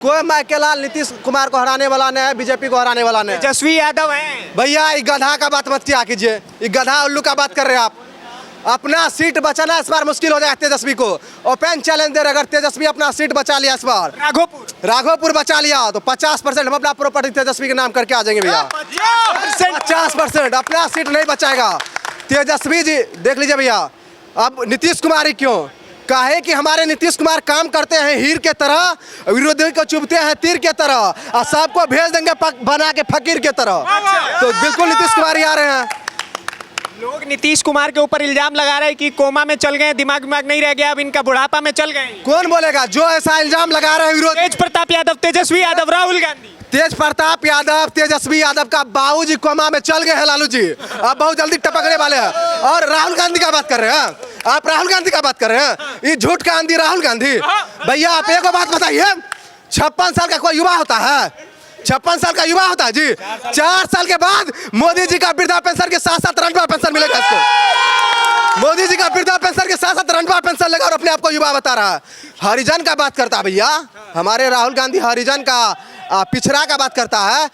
कोई माइकेलाल नीतीश कुमार को हराने वाला नहीं है, बीजेपी को हराने वाला नहीं है। तेजस्वी यादव हैं। भैया ये गधा का बात मत किया कीजिए, ये गधा उल्लू का बात कर रहे हैं आप। अपना सीट बचाना इस बार मुश्किल हो जाएगा तेजस्वी को। ओपन चैलेंज दे रहे, अगर तेजस्वी अपना सीट बचा लिया इस बार, राघोपुर बचा लिया तो 50% हम अपना प्रॉपर्टी तेजस्वी के नाम करके आ जाएंगे भैया। 50% अपना सीट नहीं बचाएगा तेजस्वी जी। देख लीजिए भैया, अब नीतीश कुमार ही क्यों कहे कि हमारे नीतीश कुमार काम करते हैं हीर के तरह, विरोधी को चुभते हैं तीर के तरह और सबको भेज देंगे बना के फकीर के तरह। तो बिल्कुल नीतीश कुमार ही आ रहे हैं। लोग नीतीश कुमार के ऊपर इल्जाम लगा रहे हैं कि कोमा में चल गए, दिमाग नहीं रह गया, अब इनका बुढ़ापा में चल गए। कौन बोलेगा जो ऐसा इल्जाम लगा रहे हैं विरोध? तेज प्रताप यादव, तेजस्वी यादव, राहुल गांधी। तेज प्रताप यादव, तेजस्वी यादव का बाबूजी कोमा में चल गए हैं लालू जी, अब बहुत जल्दी टपकने वाले हैं। और राहुल गांधी का बात कर रहे हैं आप, राहुल गांधी का बात कर रहे हैं, ये झूठ का आंधी राहुल गांधी। भैया आप एक बात बताइए, 56 साल का कोई युवा होता है? 56 साल का युवा होता है जी? 4 साल के बाद मोदी जी का वृद्धा पेंशन के साथ साथ रणवा पेंशन मिलेगा इसको। मोदी जी का वृद्धा पेंशन के साथ साथ रणवा पेंशन लगा और अपने आप को युवा बता रहा है। हरिजन का बात करता है भैया, हमारे राहुल गांधी हरिजन का पिछड़ा का बात करता है।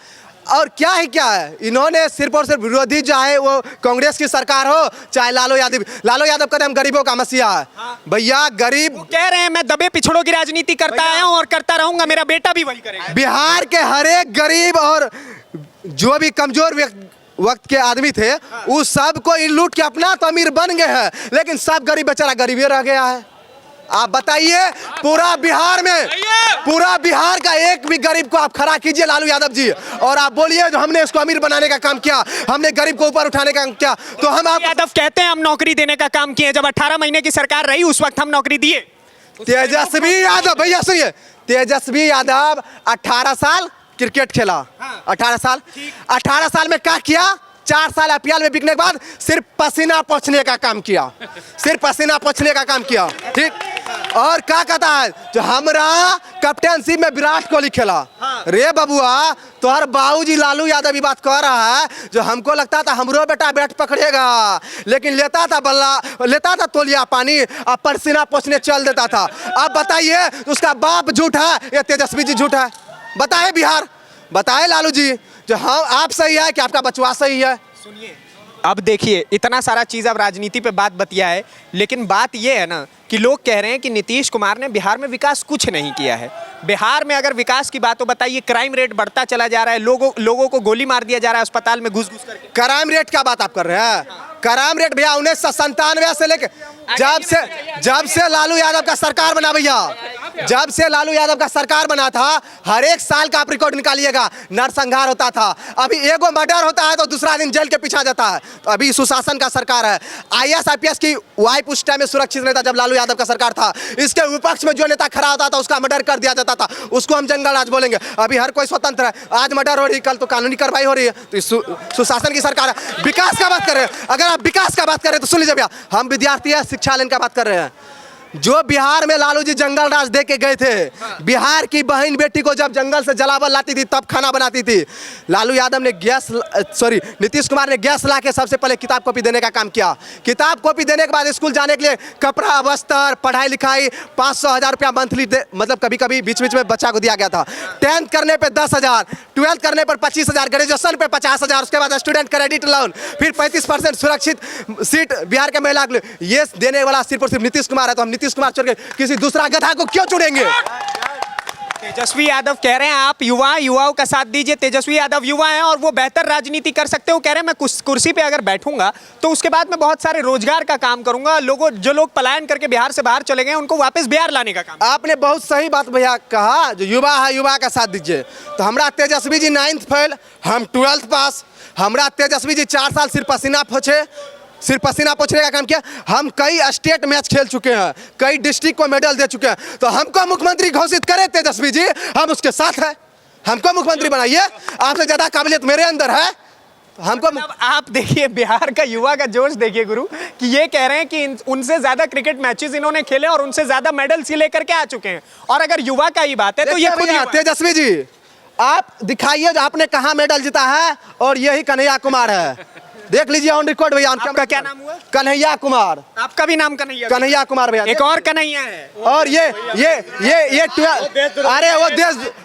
और क्या है इन्होंने सिर्फ और सिर्फ विरोधी चाहे वो कांग्रेस की सरकार हो चाहे लालू यादव कहते हम गरीबों का मसीहा है। भैया गरीब कह रहे हैं मैं दबे पिछड़ों की राजनीति करता आया हूं और करता रहूंगा, मेरा बेटा भी वही करेगा। बिहार के हर एक गरीब और जो भी कमजोर वक्त के आदमी थे उस सब को लूट के अपना तो अमीर बन गए हैं, लेकिन सब गरीब बेचारा गरीब रह गया है। आप बताइए पूरा बिहार का एक भी गरीब को आप खड़ा कीजिए लालू यादव जी, और आप बोलिए जो हमने इसको अमीर बनाने का काम किया, हमने गरीब को ऊपर उठाने का काम किया, तो हम आप यादव कहते हैं हम नौकरी देने का काम किए। जब 18 महीने की सरकार रही उस वक्त हम नौकरी दिए। तेजस्वी यादव, भैया सुनिए, तेजस्वी यादव 18 साल क्रिकेट खेला। 18 साल में क्या किया? 4 साल IPL में बिकने के बाद सिर्फ पसीना पोंछने का काम किया, ठीक। और क्या कहता है जो हमारा कैप्टनशिप में विराट कोहली खेला। रे बबुआ तोहर बाबूजी लालू यादव भी बात कर रहा है, जो हमको लगता था हमरो बेटा बैट पकड़ेगा, लेकिन लेता था तोलिया पानी और पसीना पोंछने चल देता था। अब बताइए उसका बाप झूठा है या तेजस्वी जी झूठा है? बताए बिहार, बताए लालू जी, जो हाँ आप सही है कि आपका बचवा सही है? सुनिए, अब देखिए इतना सारा चीज़ अब राजनीति पे बात बतिया है, लेकिन बात ये है ना कि लोग कह रहे हैं कि नीतीश कुमार ने बिहार में विकास कुछ नहीं किया है। बिहार में अगर विकास की बात हो बताइए, क्राइम रेट बढ़ता चला जा रहा है, लोगों को गोली मार दिया जा रहा है अस्पताल में घुस करके। क्राइम रेट क्या बात आप कर रहे हैं? क्राइम रेट भैया 1997 से लेके जब से लालू यादव का सरकार बना भैया, जब से लालू यादव का सरकार बना था हर एक साल का आप रिकॉर्ड निकालिएगा, नरसंहार होता था। अभी एगो मर्डर होता है तो दूसरा दिन जेल के पीछे जाता है। तो अभी सुशासन का सरकार है। IAS IPS की वाइफ उस टाइम में सुरक्षित नहीं था जब लालू यादव का सरकार था। इसके विपक्ष में जो नेता खड़ा होता था उसका मर्डर कर दिया जाता था, उसको हम जंगल राज बोलेंगे। अभी हर कोई स्वतंत्र है, आज मर्डर हो रही कल तो कानूनी कार्रवाई हो रही है। तो सुशासन की सरकार है। विकास का बात कर रहे हैं, अगर आप विकास का बात करें तो सुन लीजिए भैया, हम विद्यार्थी है, शिक्षा लेने का बात कर रहे हैं। जो बिहार में लालू जी जंगल राज दे के गए थे, बिहार की बहन बेटी को जब जंगल से जलावन लाती थी तब खाना बनाती थी। लालू यादव ने नीतीश कुमार ने गैस ला के सबसे पहले किताब कॉपी देने का काम किया। किताब कॉपी देने के बाद स्कूल जाने के लिए कपड़ा वस्त्र पढ़ाई लिखाई 500-1000 रुपया मंथली मतलब कभी कभी बीच में बच्चा को दिया गया था। 10th करने पे 10,000, 12th करने पर 25,000, ग्रेजुएशन पे 50,000, उसके बाद स्टूडेंट क्रेडिट लोन, फिर 35% सुरक्षित सीट बिहार के महिला के लिए। ये देने वाला सिर्फ और सिर्फ नीतीश कुमार है, तो हम नीतीश कुमार छोड़ के किसी दूसरा गधा को क्यों चुनेंगे? तेजस्वी यादव कह रहे हैं आप युवाओं का साथ दीजिए। तेजस्वी यादव युवा हैं और वो बेहतर राजनीति कर सकते हो। कह रहे हैं मैं कुर्सी पे अगर बैठूंगा तो उसके बाद मैं बहुत सारे रोजगार का काम करूंगा। जो लोग पलायन करके बिहार से बाहर चले गए उनको वापस बिहार लाने का काम। आपने बहुत सही बात भैया कहा, जो युवा है युवा का साथ दीजिए। तो हमारा तेजस्वी जी 9th फेल, हम 12th पास। हमारा तेजस्वी जी 4 साल सिर्फ पसीना पोंछने का काम किया। हम कई स्टेट मैच खेल चुके हैं, कई डिस्ट्रिक्ट को मेडल दे चुके हैं। तो हमको मुख्यमंत्री घोषित करें तेजस्वी जी, हम उसके साथ हैं। हमको मुख्यमंत्री बनाइए, आपसे ज्यादा काबिलियत मेरे अंदर है। हमको आप देखिए बिहार का युवा का जोश देखिए गुरु, कि ये कह रहे हैं कि उनसे ज्यादा क्रिकेट मैचेस इन्होंने खेले और उनसे ज्यादा मेडल्स ही लेकर के आ चुके हैं। और अगर युवा का ही बात है तो ये खुद तेजस्वी जी आप दिखाइए आपने कहाँ मेडल जीता है, और यही कन्हैया कुमार है। देख लीजिए ऑन रिकॉर्ड भैया। आपका क्या नाम हुआ? कन्हैया कुमार। आपका भी नाम कन्हैया? कन्हैया कुमार भैया। एक और कन्हैया है। और अरे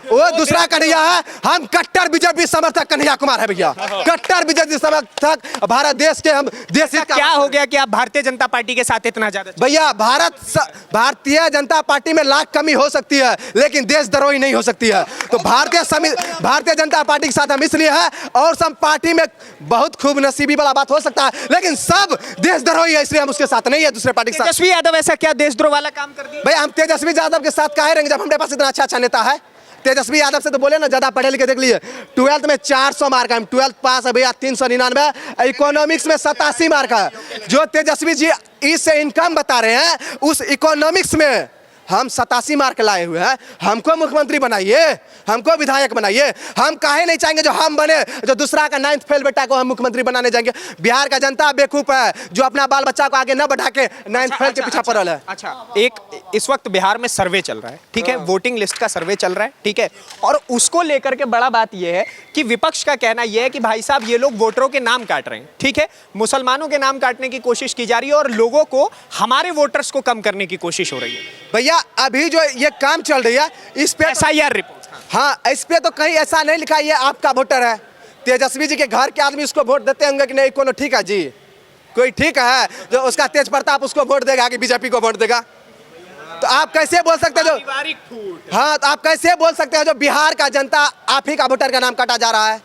वो दूसरा कन्हैया है। हम कट्टर बीजेपी समर्थक कन्हैया कुमार है भैया, कट्टर बीजेपी समर्थक। भारत देश के हम देश हित का क्या हो गया कि आप भारतीय जनता पार्टी के साथ इतना ज्यादा? भैया भारतीय जनता पार्टी में लाख कमी हो सकती है लेकिन देशद्रोही नहीं हो सकती है। तो भारतीय जनता पार्टी के साथ हम इसलिए है, और सब पार्टी में बहुत खूब नसीबी वाला बात हो सकता है लेकिन सब देशद्रोही है, इसलिए हम उसके साथ नहीं है दूसरे पार्टी के साथ। तेजस्वी यादव ऐसा क्या देशद्रोह वाला काम कर दिया? भैया हम तेजस्वी यादव के साथ काहे रहेंगे जब हमारे पास इतना अच्छा नेता है। तेजस्वी यादव से तो बोले ना ज्यादा पढ़े लिखे। देख लीजिए 12th में 400 मार्क है, हम 12th पास है भैया 399, इकोनॉमिक्स में 87 मार्क है। जो तेजस्वी जी इससे इनकम बता रहे हैं उस इकोनॉमिक्स में हम 87 मार्क लाए हुए हैं। हमको मुख्यमंत्री बनाइए, हमको विधायक बनाइए। हम काहे नहीं चाहेंगे जो हम बने, जो दूसरा का 9th फेल बेटा को हम मुख्यमंत्री बनाने जाएंगे। बिहार का जनता बेवकूफ है जो अपना बाल बच्चा को आगे न बढ़ा के 9th फेल के पीछे पड़ल है। अच्छा, एक इस वक्त बिहार में सर्वे चल रहा है, ठीक है, वोटिंग लिस्ट का सर्वे चल रहा है, ठीक है, और उसको लेकर के बड़ा बात यह है कि विपक्ष का कहना यह है कि भाई साहब ये लोग वोटरों के नाम काट रहे हैं, ठीक है, मुसलमानों के नाम काटने की कोशिश की जा रही है और लोगों को, हमारे वोटर्स को कम करने की कोशिश हो रही है। भैया अभी जो ये काम चल रही है इस पे SIR रिपोर्ट, हाँ इस पे तो कहीं ऐसा नहीं लिखा ये आपका वोटर है। तेजस्वी जी के घर के आदमी उसको वोट देते होंगे कि नहीं? कोनो ठीक है जी, कोई ठीक है जो उसका तेज प्रताप उसको वोट देगा कि बीजेपी को वोट देगा? तो आप कैसे बोल सकते हो हाँ, तो आप कैसे बोल सकते हो जो बिहार का जनता आप ही का वोटर का नाम काटा जा रहा है?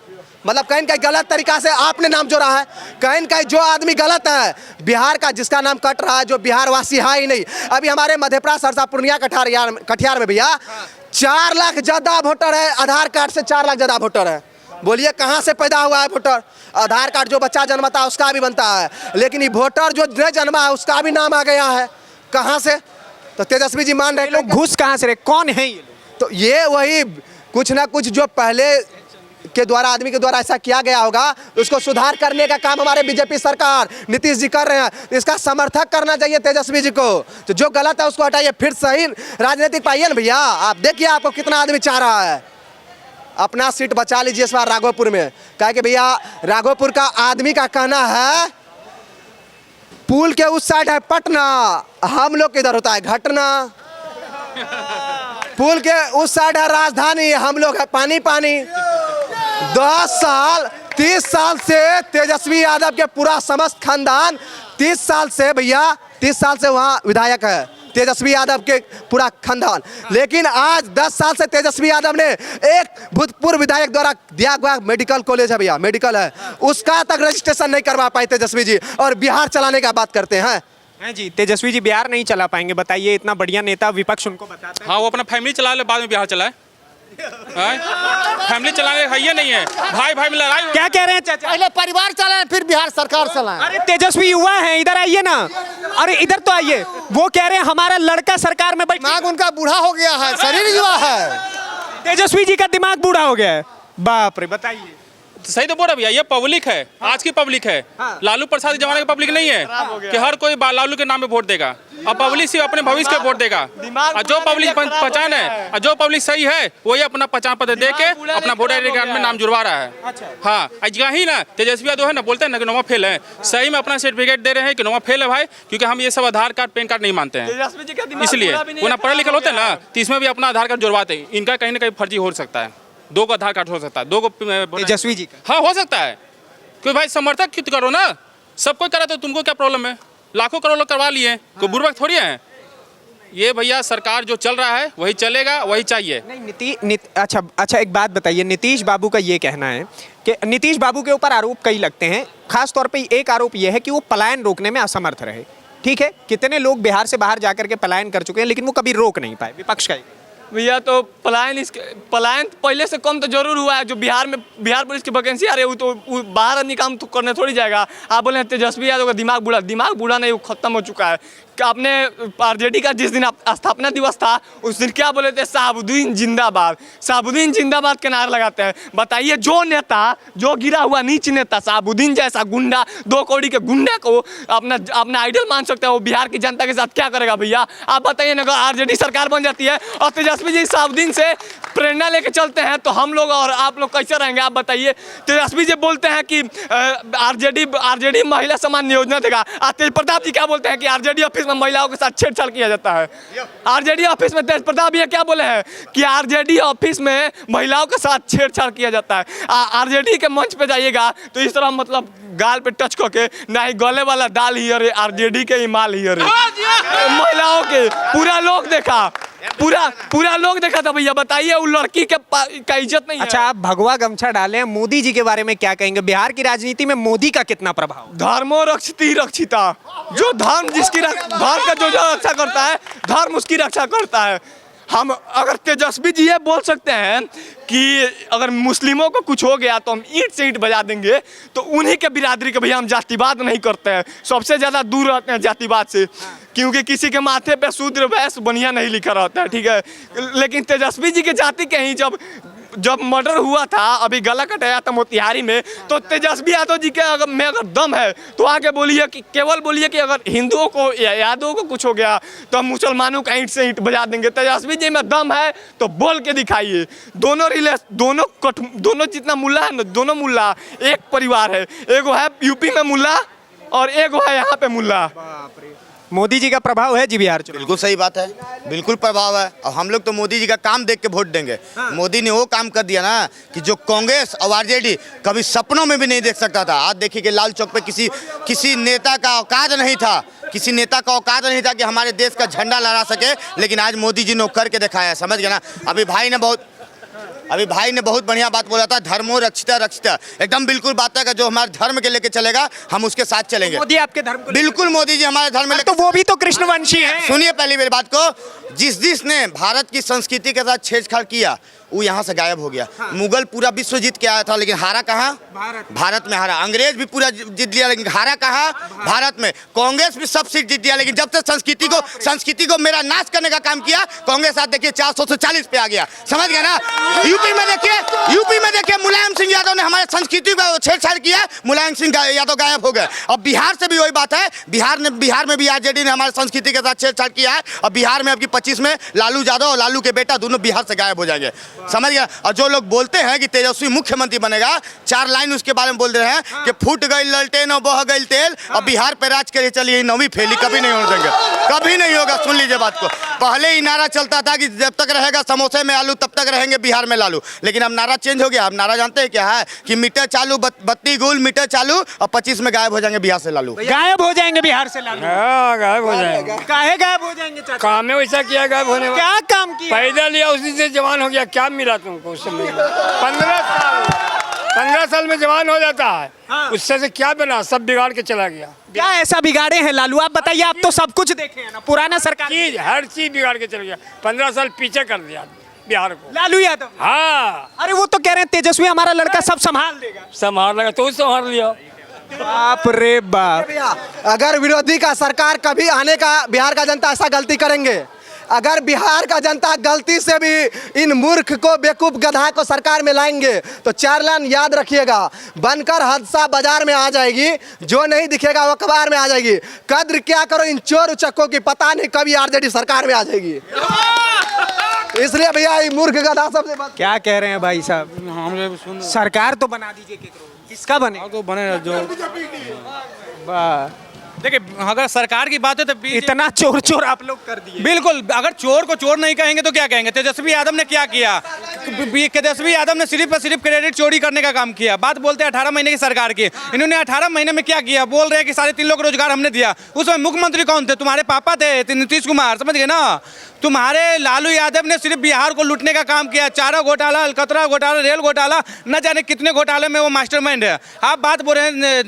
मतलब कहीं कहीं गलत तरीका से आपने नाम जोड़ा है। कहीं कहीं जो आदमी गलत है बिहार का, जिसका नाम कट रहा है, जो बिहार वासी है ही नहीं। अभी हमारे मधेपुरा, सरसा, पूर्णिया, कटिहार में भैया 4 लाख ज्यादा वोटर है। आधार कार्ड से 4 लाख ज्यादा वोटर है। बोलिए कहाँ से पैदा हुआ है वोटर? आधार कार्ड जो बच्चा जन्मता है उसका भी बनता है, लेकिन ये वोटर जो नहीं जन्मा है उसका भी नाम आ गया है। कहाँ से? तो तेजस्वी जी मान रहे लोग घुस कहाँ से रहे? कौन है ये लोग? तो ये वही कुछ ना कुछ जो पहले के द्वारा, आदमी के द्वारा ऐसा किया गया होगा, उसको सुधार करने का काम हमारे बीजेपी सरकार नीतीश जी कर रहे हैं। इसका समर्थक करना चाहिए तेजस्वी जी को। तो जो गलत है उसको हटाइए, फिर सही राजनीतिक पाइए ना भैया। आप देखिए आपको कितना आदमी चाह रहा है। अपना सीट बचा लीजिए इस बार राघोपुर में। कहे कि भैया राघोपुर का आदमी का कहना है पुल के उस साइड है पटना, हम लोग के इधर होता है घटना। पुल के उस साइड है राजधानी, हम लोग है पानी पानी। 10 साल 30 साल से तेजस्वी यादव के पूरा समस्त खानदान 30 साल से भैया 30 साल से वहाँ विधायक है तेजस्वी यादव के पूरा खानदान। लेकिन आज 10 साल से तेजस्वी यादव ने एक भूतपूर्व विधायक द्वारा दिया हुआ मेडिकल कॉलेज है भैया, मेडिकल है, उसका तक रजिस्ट्रेशन नहीं करवा पाए तेजस्वी जी, और बिहार चलाने का बात करते हैं। हैं जी, तेजस्वी जी बिहार नहीं चला पाएंगे? बताइए, इतना बढ़िया नेता, विपक्ष उनको बताता है। हाँ, वो अपना फैमिली चला ले, बाद में बिहार चलाए। फैमिली चलाने है ये नहीं है, भाई भाई में लड़ाई। क्या कह रहे हैं चाचा? पहले परिवार चलाएं फिर बिहार सरकार चलाएं। अरे तेजस्वी युवा है, इधर आइए ना। अरे इधर तो आइए। वो कह रहे हैं हमारा लड़का सरकार में बैठ। दिमाग उनका बूढ़ा हो गया है, शरीर युवा है। तेजस्वी जी का दिमाग बूढ़ा हो गया है। बाप रे, बताइए। सही तो बोल रहा भैया, ये पब्लिक है, आज की पब्लिक है। हाँ। लालू प्रसाद के जमाने की पब्लिक नहीं है कि हर कोई लालू के नाम पे वोट देगा। अब पब्लिक सिर्फ अपने भविष्य के वोट देगा। और जो पब्लिक पहचान है और जो पब्लिक सही है वही अपना पहचान पत्र दे के अपना वोटर आई डी कार्ड में नाम जुड़वा रहा है। हाँ, ही ना तेजस्वी यादव है ना, बोलते हैं ना कि नोमा फेल है, सही में अपना सर्टिफिकेट दे रहे हैं कि नोमा फेल है भाई, क्योंकि हम ये सब आधार कार्ड पैन कार्ड नहीं मानते हैं। इसलिए वो ना पढ़े लिखे होते हैं ना, तो इसमें भी अपना आधार कार्ड जुड़वाते हैं। इनका कहीं ना कहीं फर्जी हो सकता है। 2 को आधार कार्ड हो सकता है, 2 को तेजस्वी जी का। हाँ हो सकता है, क्योंकि भाई समर्थक क्यों करो ना, सब कोई करा तो तुमको क्या प्रॉब्लम है? लाखों करोड़ लोग करवा लिए, कोई बुर्बक थोड़ी है। ये भैया सरकार जो चल रहा है वही चलेगा, वही चाहिए। नहीं अच्छा एक बात बताइए, नीतीश बाबू का ये कहना है कि नीतीश बाबू के ऊपर आरोप कई लगते हैं, खास तौर पे एक आरोप ये है कि वो पलायन रोकने में असमर्थ रहे। ठीक है, कितने लोग बिहार से बाहर जाकर के पलायन कर चुके हैं लेकिन वो कभी रोक नहीं पाए। विपक्ष का भैया तो पलायन पहले से कम तो जरूर हुआ है। जो बिहार पुलिस की वैकेंसी आ रही है वो बाहर आदमी काम तो करने थोड़ी जाएगा। आप बोले तेजस्वी यादव का दिमाग बूढ़ा नहीं, वो खत्म हो चुका है। आपने आरजेडी का जिस दिन स्थापना दिवस था उस दिन क्या बोले थे, शहाबुद्दीन जिंदाबाद, शहाबुद्दीन जिंदाबाद के नारे लगाते हैं। बताइए जो नेता, जो गिरा हुआ नीच नेता शहाबुद्दीन जैसा गुंडा, 2 कौड़ी के गुंडे को अपना आइडल मान सकते हैं, वो बिहार की जनता के साथ क्या करेगा भैया? आप बताइए ना, अगर आरजेडी सरकार बन जाती है और तेजस्वी जी शहाबुद्दीन से प्रेरणा लेके चलते हैं तो हम लोग और आप लोग कैसे रहेंगे? आप बताइए। तेजस्वी जी बोलते हैं कि आरजेडी महिला सम्मान योजना देगा, तेज प्रताप जी क्या बोलते हैं कि आरजेडी ऑफिस में महिलाओं के साथ छेड़छाड़ किया जाता है। आरजेडी ऑफिस में तेज प्रताप जी क्या बोले हैं कि आरजेडी ऑफिस में महिलाओं के साथ छेड़छाड़ किया जाता है। आरजेडी के मंच पे जाइएगा तो इस तरह मतलब गाल पे टच करके, ना ही गले वाला दाल ही अरे आरजेडी के ही माल ही अरे, महिलाओं के पूरा लोग देखा, पूरा लोग देखा था भैया। बताइए वो लड़की के का इज्जत नहीं है। अच्छा, आप भगवा गमछा डाले हैं, मोदी जी के बारे में क्या कहेंगे? बिहार की राजनीति में मोदी का कितना प्रभाव? धर्मो रक्षति रक्षिता, जो धर्म धर्म का जो रक्षा करता है, धर्म उसकी रक्षा करता है। हम अगर तेजस्वी जी ये बोल सकते हैं कि अगर मुस्लिमों को कुछ हो गया तो हम ईंट से ईंट बजा देंगे, तो उन्हीं के बिरादरी के भैया हम जातिवाद नहीं करते हैं, सबसे ज़्यादा दूर रहते हैं जातिवाद से, क्योंकि किसी के माथे पे शूद्र वैश्य बनिया नहीं लिखा रहता है, ठीक है। लेकिन तेजस्वी जी के जाति के ही जब मर्डर हुआ था, अभी गला कटाया था मोतिहारी में, तो तेजस्वी यादव जी के अगर दम है तो आके बोलिए कि केवल बोलिए कि अगर हिंदुओं को या यादवों को कुछ हो गया तो हम मुसलमानों का ईंट से ईंट बजा देंगे। तेजस्वी जी में दम है तो बोल के दिखाइए। दोनों जितना मुल्ला है ना, दोनों मुल्ला एक परिवार है, एगो है यूपी में मुल्ला और एगो है यहाँ पे मुल्ला। मोदी जी का प्रभाव है जी बिहार चुनाव? बिल्कुल सही बात है, बिल्कुल प्रभाव है। और हम लोग तो मोदी जी का काम देख के वोट देंगे। मोदी ने वो काम कर दिया ना कि जो कांग्रेस और आरजेडी कभी सपनों में भी नहीं देख सकता था। आज देखिए कि लाल चौक पे किसी नेता का औकात नहीं था, किसी नेता का औकात नहीं था कि हमारे देश का झंडा लहरा सके, लेकिन आज मोदी जी ने करके दिखाया, समझ गए ना। अभी भाई ने बहुत बढ़िया बात बोला था, धर्मो रक्षिता रक्षिता, एकदम बिल्कुल बात है कि जो हमारे धर्म के लेके चलेगा हम उसके साथ चलेंगे। मोदी आपके धर्म को बिल्कुल, मोदी जी हमारे धर्म में तो वो भी तो कृष्णवंशी है। सुनिए पहली मेरी बात को, जिसने भारत की संस्कृति के साथ छेड़छाड़ किया वो यहाँ से गायब हो गया। मुगल पूरा विश्व जीत के आया था, लेकिन हारा कहाँ? भारत में हारा। अंग्रेज भी पूरा जीत लिया, लेकिन हारा कहाँ? भारत में। कांग्रेस भी सब सीट जीत लिया, लेकिन जब से संस्कृति को मेरा नाश करने का काम किया, कांग्रेस आज देखिए 400 से 40 पे आ गया, समझ गया ना। यूपी में देखिए मुलायम सिंह यादव ने हमारे संस्कृति को छेड़छाड़ किया, मुलायम सिंह यादव गायब हो गए। अब बिहार से भी वही बात है, बिहार में भी आरजेडी ने हमारे संस्कृति के साथ छेड़छाड़ किया है। और बिहार में अब 25 में लालू यादव और लालू के बेटा दोनों बिहार से गायब हो जाएंगे, समझ गया। और जो लोग बोलते हैं कि तेजस्वी मुख्यमंत्री बनेगा, 4 लाइन उसके बारे में बोल रहे हैं कि फूट गई ललटेन और बह गई तेल, और बिहार पे राज करिए चलिए, नौवीं फैली कभी नहीं होने देंगे, कभी नहीं होगा। सुन लीजिए बात को, पहले ही नारा चलता था कि जब तक रहेगा समोसे में आलू तब तक रहेंगे बिहार में लालू, लेकिन अब नारा चेंज हो गया। अब नारा जानते हैं क्या है कि मीटर चालू, बत्ती गुल, मीटर चालू, और 25 में गायब हो जाएंगे बिहार से लालू। गायब हो जाएंगे बिहार से लालू? गायब हो जाएंगे। काहे गायब हो जाएंगे चाचा? काम है वैसा किया गायब होने वाला। क्या काम किया? पैदा लिया उसी से जवान हो गया, क्या मिला तुमको उस समय? 15 साल में जवान हो जाता है। हाँ। उससे से क्या बना? सब बिगाड़ के चला गया। क्या ऐसा बिगाड़े हैं लालू? आप बताइए, आप तो सब कुछ देखे हैं ना, पुराना सरकार हर चीज बिगाड़ के चला गया। 15 साल पीछे कर दिया बिहार को लालू यादव। हाँ, अरे वो तो कह रहे हैं तेजस्वी हमारा लड़का सब संभाल देगा। संभाल लगा तो संभाल लिया। बाप रे बाप। अगर विरोधी का सरकार कभी आने का बिहार का जनता ऐसा गलती करेंगे, अगर बिहार का जनता गलती से भी इन मूर्ख को, बेवकूफ गधा को सरकार में लाएंगे तो 4 लाइन याद रखिएगा, बनकर हादसा बाजार में आ जाएगी, जो नहीं दिखेगा वो अखबार में आ जाएगी। कद्र क्या करो इन चोर उचक्कों की, पता नहीं कभी आरजेडी सरकार में आ जाएगी। इसलिए भैया ये मूर्ख गधा सबसे क्या कह रहे हैं भाई साहब? सरकार तो बना दीजिए, किसका बने? तो बने जो देखिए, अगर सरकार की बात है तो इतना चोर आप लोग कर दिए। बिल्कुल, अगर चोर को चोर नहीं कहेंगे तो क्या कहेंगे? तेजस्वी यादव ने क्या किया? तेजस्वी यादव ने सिर्फ और सिर्फ क्रेडिट चोरी करने का काम किया। बात बोलते हैं 18 महीने की सरकार की, इन्होंने 18 महीने में क्या किया? बोल रहे हैं कि 3.5 लाख रोजगार हमने दिया। उसमें मुख्यमंत्री कौन थे? तुम्हारे पापा थे नीतीश कुमार, समझ गए ना। तुम्हारे लालू यादव ने सिर्फ बिहार को लूटने का काम किया। चारा घोटाला, अलकतरा घोटाला, रेल घोटाला, न जाने कितने घोटाले में वो मास्टरमाइंड है। आप बात बोल रहे हैं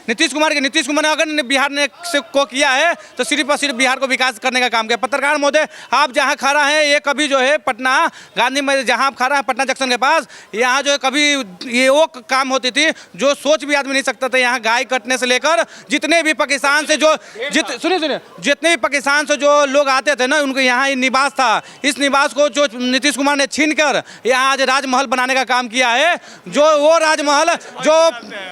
नीतीश कुमार की। नीतीश कुमार ने अगर बिहार ने को किया है तो सिर्फ और सिर्फ बिहार को विकास करने का काम किया। पत्रकार महोदय, आप जहाँ खड़ा हैं ये कभी जो है पटना गांधी मैदान जहाँ आप खड़ा है पटना जंक्शन के पास, यहाँ जो है कभी ये वो काम होती थी जो सोच भी आदमी नहीं सकता था। यहाँ गाय कटने से लेकर जितने भी पाकिस्तान से जो सुनिए जितने भी पाकिस्तान से जो लोग आते थे ना, उनको यहाँ निवास था। इस निवास को जो नीतीश कुमार ने छीन कर यहाँ आज राजमहल बनाने का काम किया है। जो वो राजमहल जो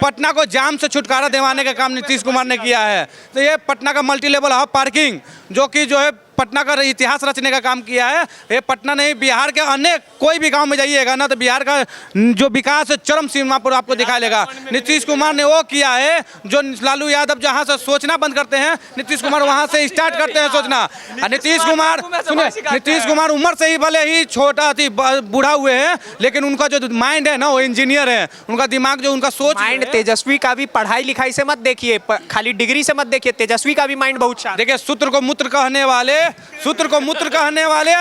पटना को जाम से छुटकारा दिलवाने का काम नीतीश कुमार ने किया है। तो ये पटना का मल्टी लेवल हब पार्किंग जो कि जो है पटना का इतिहास रचने का काम किया है। ये पटना नहीं, बिहार के अन्य कोई भी गांव में जाइएगा ना तो बिहार का जो विकास है चरम सीमा पर आपको दिखाई देगा। नीतीश कुमार ने वो किया है जो लालू यादव जहां से सोचना बंद करते हैं, नीतीश कुमार वहां से स्टार्ट करते हैं सोचना। नीतीश कुमार सुने, नीतीश कुमार उम्र से ही भले ही छोटा थी बूढ़ा हुए हैं, लेकिन उनका जो माइंड है ना वो इंजीनियर है। उनका दिमाग जो उनका सोच माइंड तेजस्वी का भी पढ़ाई लिखाई से मत देखिए, खाली डिग्री से मत देखिए, तेजस्वी का भी माइंड बहुत शार्प। देखिए, सूत्र को मूत्र कहने वाले, सूत्र को मूत्र कहने वाले,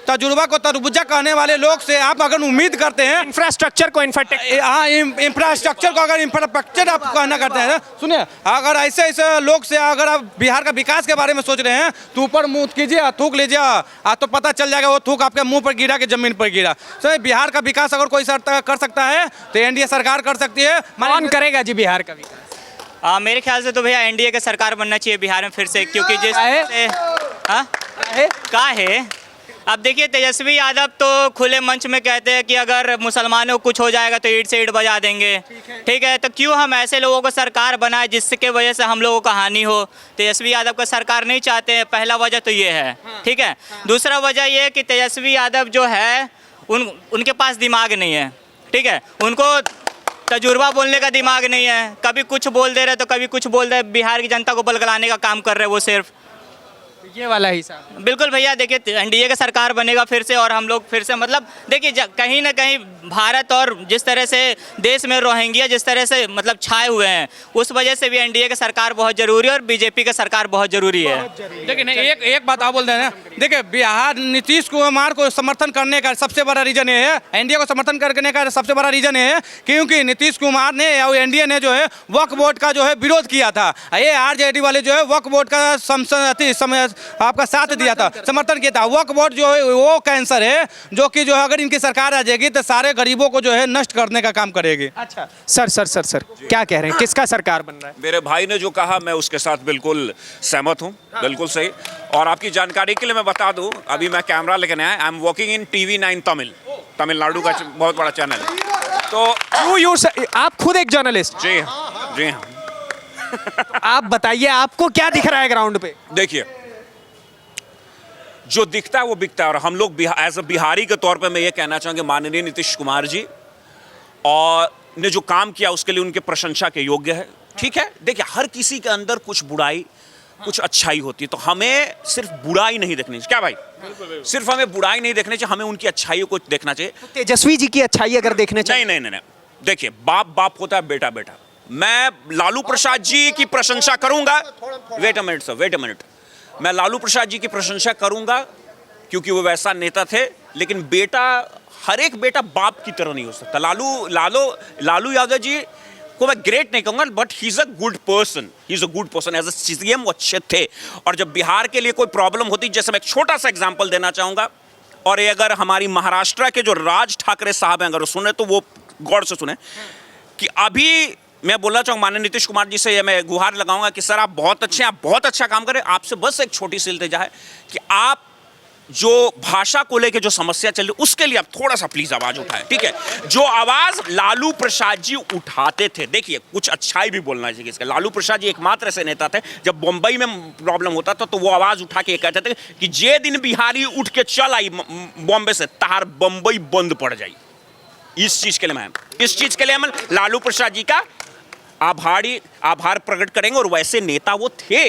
तजुर्बा को तरबूजा कहने वाले लोग से आप अगर उम्मीद करते हैं इंफ्रास्ट्रक्चर को इंफ्रास्ट्रक्चर को अगर इंफ्रास्ट्रक्चर आप कहना करते हैं, सुनिए, अगर ऐसे ऐसे लोग से अगर आप बिहार का विकास के बारे में सोच रहे हैं तो ऊपर मुंह कीजिए, थूक लीजिए, तो पता चल जाएगा वो थूक आपके मुंह पर गिरा कि जमीन पर गिरा। तो बिहार का विकास अगर कोई कर सकता है तो एनडीए सरकार कर सकती है। कौन करेगा जी बिहार का विकास? मेरे ख्याल से तो भैया एनडीए की सरकार बनना चाहिए बिहार में फिर से, क्योंकि जिस का है अब देखिए, तेजस्वी यादव तो खुले मंच में कहते हैं कि अगर मुसलमानों को कुछ हो जाएगा तो ईंट से ईंट बजा देंगे। ठीक है, तो क्यों हम ऐसे लोगों को सरकार बनाए जिसके वजह से हम लोगों को हानि हो। तेजस्वी यादव का सरकार नहीं चाहते हैं, पहला वजह तो ये है। ठीक है, दूसरा वजह ये है कि तेजस्वी यादव जो है उनके पास दिमाग नहीं है। ठीक है, उनको तजुर्बा बोलने का दिमाग नहीं है, कभी कुछ बोल दे रहे तो कभी कुछ बोल दे, बिहार की जनता को बलगलाने का काम कर रहे वो सिर्फ। ये वाला हिसाब बिल्कुल भैया, देखिए एनडीए का सरकार बनेगा फिर से और हम लोग फिर से मतलब देखिए कहीं ना कहीं भारत और जिस तरह से देश में रोहिंग्या जिस तरह से मतलब छाए हुए हैं, उस वजह से भी एनडीए का सरकार बहुत जरूरी है और बीजेपी का सरकार बहुत जरूरी है। देखिए नहीं, एक बात आप बोल रहे हैं, देखिए बिहार नीतीश कुमार को समर्थन करने का सबसे बड़ा रीजन ये है, एनडीए को समर्थन करने का सबसे बड़ा रीजन ये है क्योंकि नीतीश कुमार ने या एनडीए ने जो है वक्फ बोर्ड का जो है विरोध किया था। ये आरजेडी वाले जो है वक्फ बोर्ड का आपका साथ दिया था, समर्थन किया था। वक्फ बोर्ड जो है वो कैंसर है जो कि जो है अगर इनकी सरकार आ जाएगी तो सारे गरीबों को जो है नष्ट करने का काम करेगी। अच्छा सर क्या कह रहे हैं, किसका सरकार बन रहा है? मेरे भाई ने जो कहा मैं उसके साथ बिल्कुल सहमत हूँ, बिल्कुल सही। और आपकी जानकारी के लिए मैं बता दूं, अभी मैं कैमरा लेकर आया, I am working in TV9 Tamil Nadu का बहुत बड़ा चैनल है। तो आप खुद एक जर्नलिस्ट? जी हाँ, जी हाँ। आप बताइए आपको क्या दिख रहा है ग्राउंड पे? देखिए, जो दिखता है वो बिकता है। और हम लोग एज अ बिहारी के तौर पे मैं ये कहना चाहूँगा, माननीय नीतीश कुमार जी और ने जो काम किया उसके लिए उनके प्रशंसा के योग्य है। ठीक है, देखिए हर किसी के अंदर कुछ बुराई कुछ अच्छाई होती है, तो हमें सिर्फ बुराई नहीं देखनी चाहिए। क्या भाई, सिर्फ हमें बुराई नहीं देखनी चाहिए, हमें उनकी अच्छाइयों को देखना चाहिए। तेजस्वी जी की अच्छाई अगर देखने चाहिए? नहीं, देखिए बाप होता है, बेटा। मैं लालू प्रसाद जी की प्रशंसा करूंगा। वेट अ मिनट, मैं लालू प्रसाद जी की प्रशंसा करूंगा क्योंकि वो वैसा नेता थे, लेकिन बेटा, हर एक बेटा बाप की तरह नहीं हो सकता। लालू यादव जी को मैं ग्रेट नहीं कहूंगा, but he is a good person, as a CM वो अच्छे थे। और जब बिहार के लिए कोई प्रॉब्लम होती, जैसे मैं एक छोटा सा एग्जांपल देना चाहूंगा, और ये अगर हमारी महाराष्ट्र के जो राज ठाकरे साहब हैं अगर वो सुने तो वो गौर से सुने कि अभी मैं बोलना चाहूँगा माननीय नीतीश कुमार जी से ये मैं गुहार लगाऊंगा कि सर आप बहुत अच्छे हैं, आप बहुत अच्छा काम करें। आपसे बस एक छोटी सी इल्तिजा है कि आप जो भाषा को लेके जो समस्या चल रही उसके लिए आप थोड़ा सा प्लीज आवाज उठाएं। ठीक है, जो आवाज लालू प्रसाद जी उठाते थे, देखिए कुछ अच्छाई भी बोलना चाहिए इसका। लालू प्रसाद जी एकमात्र ऐसे नेता थे, जब बम्बई में प्रॉब्लम होता था तो वो आवाज उठा के कहते थे कि जे दिन बिहारी उठ के चल आई बॉम्बे से, तहार बम्बई बंद पड़ जाई। इस चीज के लिए हम लालू प्रसाद जी का आभार प्रकट करेंगे। और वैसे नेता वो थे,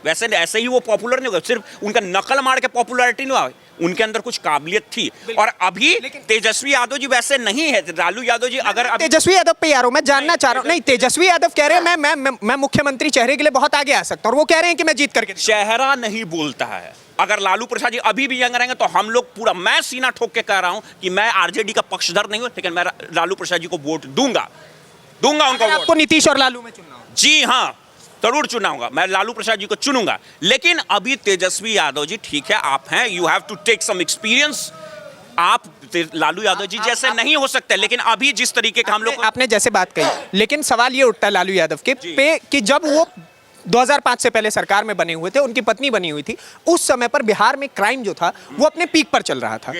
वैसे ऐसे ही वो पॉपुलर नहीं हुए, सिर्फ उनका नकल मार के पॉपुलैरिटी नहीं हुआ, उनके अंदर कुछ काबिलियत थी। और अभी तेजस्वी यादव जी वैसे नहीं है। लालू यादव जी अगर अभी तेजस्वी यादव पे यार मैं जानना चाह रहा हूँ, नहीं तेजस्वी यादव कह रहे हैं मैं मुख्यमंत्री चेहरे के लिए बहुत आगे आ सकता हूँ, और वो कह रहे हैं कि मैं जीत करके चेहरा नहीं बोलता है। अगर लालू प्रसाद जी अभी भी यंग रहेंगे तो हम लोग पूरा, मैं सीना ठोक के कह रहा हूं कि मैं आरजेडी का पक्षधर नहीं हूं, लेकिन मैं लालू प्रसाद जी को वोट दूंगा उनको वोट। आपको नीतीश और लालू में चुनना हो? जी हाँ, जरूर चुनाऊंगा, मैं लालू प्रसाद जी को चुनूंगा। लेकिन अभी तेजस्वी यादव जी ठीक है, आप हैं, you have to take some experience. आप लालू यादव जी जैसे नहीं हो सकते, लेकिन अभी जिस तरीके का हम लोग, आपने जैसे बात कही, लेकिन सवाल ये उठता है लालू यादव के पे कि जब वो 2005 से पहले सरकार में बने हुए थे, उनकी पत्नी बनी हुई थी, उस समय पर बिहार में क्राइम जो था वो अपने पीक पर चल रहा था।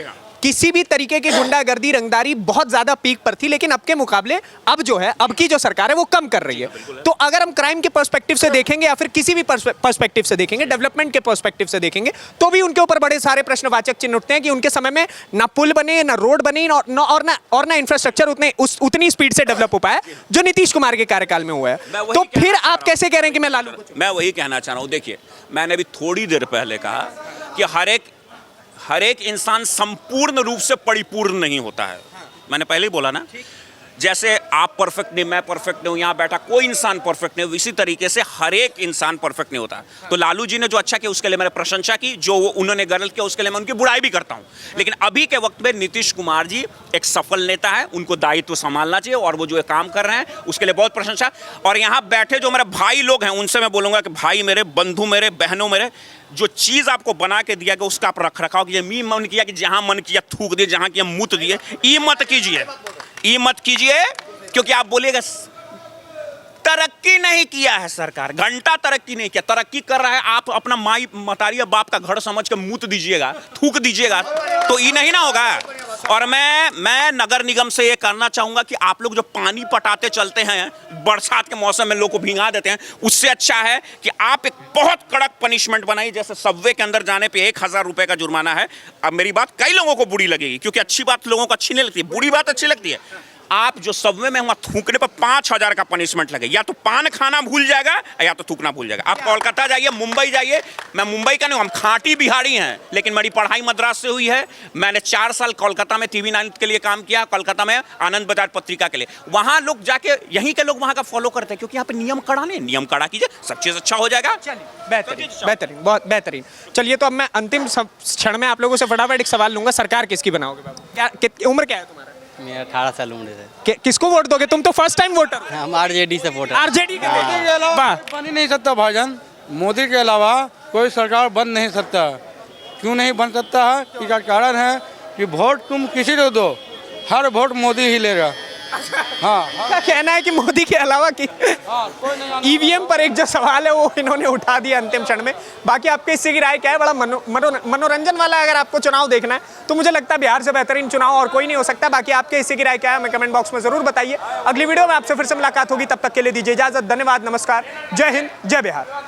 किसी भी तरीके की गुंडागर्दी रंगदारी बहुत ज्यादा पीक पर थी, लेकिन अब के मुकाबले अब जो है, अब की जो सरकार है वो कम कर रही है। तो अगर हम क्राइम के पर्सपेक्टिव से देखेंगे या फिर किसी भी पर्सपेक्टिव से देखेंगे, डेवलपमेंट के पर्सपेक्टिव से देखेंगे, तो भी उनके ऊपर बड़े सारे प्रश्नवाचक चिन्ह उठते हैं कि उनके समय में ना पुल बने, ना रोड बने, और ना इंफ्रास्ट्रक्चर उतनी स्पीड से डेवलप हो पाया जो नीतीश कुमार के कार्यकाल में हुआ है। तो फिर आप कैसे कह रहे हैं कि मैं लालू? मैं वही कहना चाह रहा हूं। देखिए, मैंने अभी थोड़ी देर पहले कहा कि हर एक इंसान संपूर्ण रूप से परिपूर्ण नहीं होता है। मैंने पहले ही बोला ना, जैसे आप परफेक्ट नहीं, मैं परफेक्ट नहीं हूं, यहाँ बैठा कोई इंसान परफेक्ट नहीं, इसी तरीके से हर एक इंसान परफेक्ट नहीं होता। तो लालू जी ने जो अच्छा किया उसके लिए मैंने प्रशंसा की, जो उन्होंने गलत किया उसके लिए मैं उनकी बुराई भी करता हूं। लेकिन अभी के वक्त में नीतीश कुमार जी एक सफल नेता है, उनको दायित्व संभालना चाहिए, और वो जो काम कर रहे हैं उसके लिए बहुत प्रशंसा। और यहाँ बैठे जो मेरे भाई लोग हैं, उनसे मैं बोलूँगा कि भाई मेरे, बंधु मेरे, बहनों मेरे, जो चीज़ आपको बना के दिया गया उसका आप रख रखाव कीजिए। मी मन किया कि जहाँ मन किया थूक दिए, जहाँ किया मुत दिए, ये मत कीजिए, ये मत कीजिए, क्योंकि आप बोलिएगा तरक्की नहीं किया है सरकार, घंटा तरक्की नहीं किया। तरक्की कर रहा है, आप अपना माई मतारी बाप का घर समझ के मुत दीजिएगा, थूक दीजिएगा, तो ये नहीं ना होगा। और मैं नगर निगम से ये करना चाहूंगा कि आप लोग जो पानी पटाते चलते हैं बरसात के मौसम में लोग को भिंगा देते हैं, उससे अच्छा है कि आप एक बहुत कड़क पनिशमेंट बनाइए। जैसे सबवे के अंदर जाने पे 1000 रुपए का जुर्माना है। अब मेरी बात कई लोगों को बुरी लगेगी, क्योंकि अच्छी बात लोगों को अच्छी नहीं लगती है, बुरी बात अच्छी लगती है। आप जो सबवे में वहां थूकने पर 5000 का पनिशमेंट लगे, या तो पान खाना भूल जाएगा या तो थूकना भूल जाएगा। आप कोलकाता जाइए, मुंबई जाइए, मैं मुंबई का नहीं, हम खाटी बिहारी हैं, लेकिन मेरी पढ़ाई मद्रास से हुई है। मैंने 4 साल कोलकाता में TV9 के लिए काम किया, कोलकाता में आनंद बाजार पत्रिका के लिए। वहां लोग जाके, यहीं के लोग वहां का फॉलो करते हैं, क्योंकि यहाँ पे नियम कड़ा नहीं, नियम कड़ा कीजिए, सब चीज अच्छा हो जाएगा। बेहतरीन, बेहतरीन, बहुत बेहतरीन। चलिए, तो अब मैं अंतिम क्षण में आप लोगों से फटाफट एक सवाल लूंगा, सरकार किसकी बनाओगे बाबू? क्या उम्र क्या है तुम्हारा? मेरा 18 साल उम्र है। किसको वोट दोगे? तुम तो फर्स्ट टाइम वोटर हो। हम आरजेडी सपोर्टर। आरजेडी के वाह, बन ही नहीं सकता भाईजान, मोदी के अलावा कोई सरकार बन नहीं सकता। क्यों नहीं बन सकता है? इसका कारण है कि वोट तुम किसी को दो, हर वोट मोदी ही लेगा। हाँ, क्या कहना है कि मोदी के अलावा की ईवीएम पर एक जो सवाल है वो इन्होंने उठा दिया अंतिम क्षण में। बाकी आपके इससे की राय क्या है? बड़ा मनोरंजन वाला अगर आपको चुनाव देखना है तो मुझे लगता है बिहार से बेहतरीन चुनाव और कोई नहीं हो सकता। बाकी आपके इससे की राय क्या है हमें कमेंट बॉक्स में जरूर बताइए। अगली वीडियो में आपसे फिर से मुलाकात होगी, तब तक के लिए दीजिए इजाजत। धन्यवाद, नमस्कार, जय हिंद, जय बिहार।